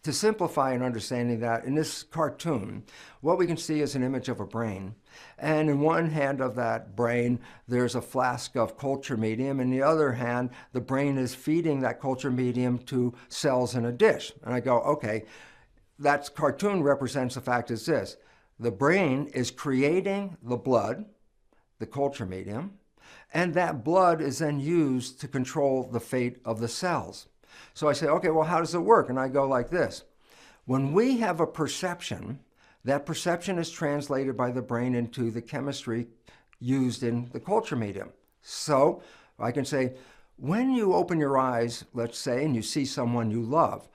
To simplify an understanding that, in this cartoon, what we can see is an image of a brain. And in one hand of that brain, there's a flask of culture medium. In the other hand, the brain is feeding that culture medium to cells in a dish. And I go, okay, that cartoon represents the fact is this. The brain is creating the blood, the culture medium, and that blood is then used to control the fate of the cells. So I say, okay, well, how does it work? And I go like this. When we have a perception, that perception is translated by the brain into the chemistry used in the culture medium. So I can say, when you open your eyes, let's say, and you see someone you love,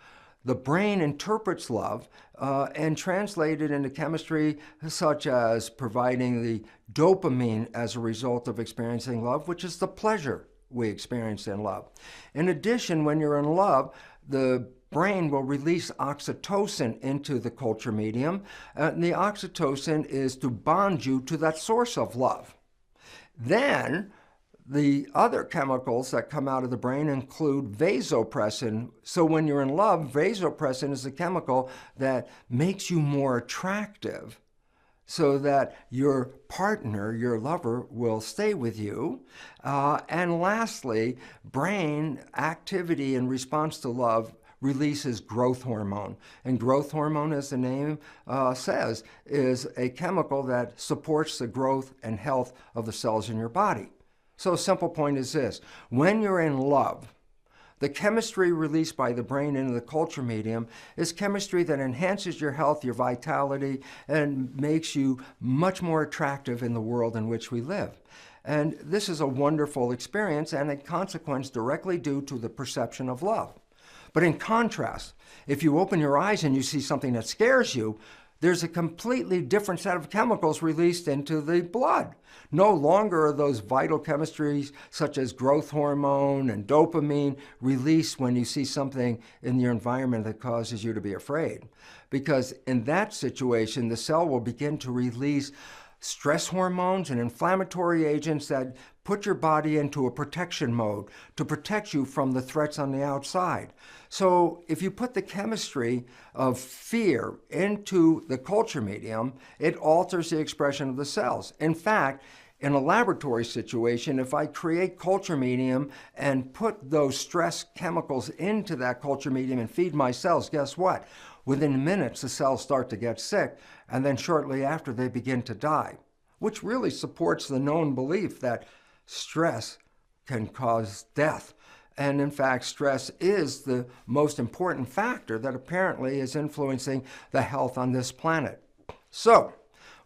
the brain interprets love and translates it into chemistry such as providing the dopamine as a result of experiencing love, which is the pleasure we experience in love. In addition, when you're in love, the brain will release oxytocin into the culture medium. And the oxytocin is to bond you to that source of love. Then, the other chemicals that come out of the brain include vasopressin. So when you're in love, vasopressin is a chemical that makes you more attractive, so that your partner, your lover, will stay with you. And lastly, brain activity in response to love releases growth hormone. And growth hormone, as the name says, is a chemical that supports the growth and health of the cells in your body. So a simple point is this. When you're in love, the chemistry released by the brain into the culture medium is chemistry that enhances your health, your vitality, and makes you much more attractive in the world in which we live. And this is a wonderful experience and a consequence directly due to the perception of love. But in contrast, if you open your eyes and you see something that scares you, there's a completely different set of chemicals released into the blood. No longer are those vital chemistries such as growth hormone and dopamine released when you see something in your environment that causes you to be afraid. Because in that situation, the cell will begin to release stress hormones and inflammatory agents that put your body into a protection mode to protect you from the threats on the outside. So if you put the chemistry of fear into the culture medium, it alters the expression of the cells. In fact, in a laboratory situation, if I create culture medium and put those stress chemicals into that culture medium and feed my cells, guess what? Within minutes, the cells start to get sick, and then shortly after, they begin to die, which really supports the known belief that stress can cause death. And in fact, stress is the most important factor that apparently is influencing the health on this planet. So,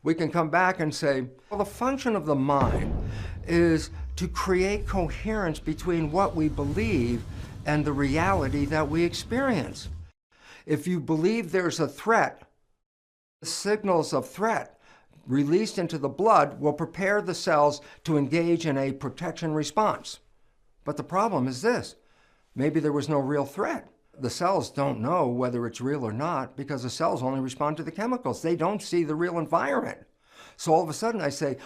we can come back and say, well, the function of the mind is to create coherence between what we believe and the reality that we experience. If you believe there's a threat, the signals of threat released into the blood will prepare the cells to engage in a protection response. But the problem is this. Maybe there was no real threat. The cells don't know whether it's real or not because the cells only respond to the chemicals. They don't see the real environment. So all of a sudden I say,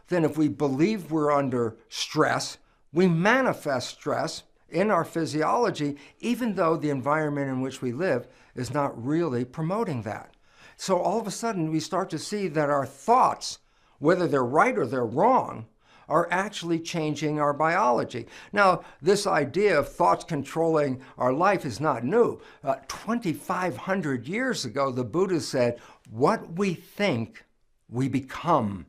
then if we believe we're under stress, we manifest stress in our physiology, even though the environment in which we live is not really promoting that. So all of a sudden we start to see that our thoughts, whether they're right or they're wrong, are actually changing our biology. Now, this idea of thoughts controlling our life is not new. 2,500 years ago, the Buddha said, what we think, we become.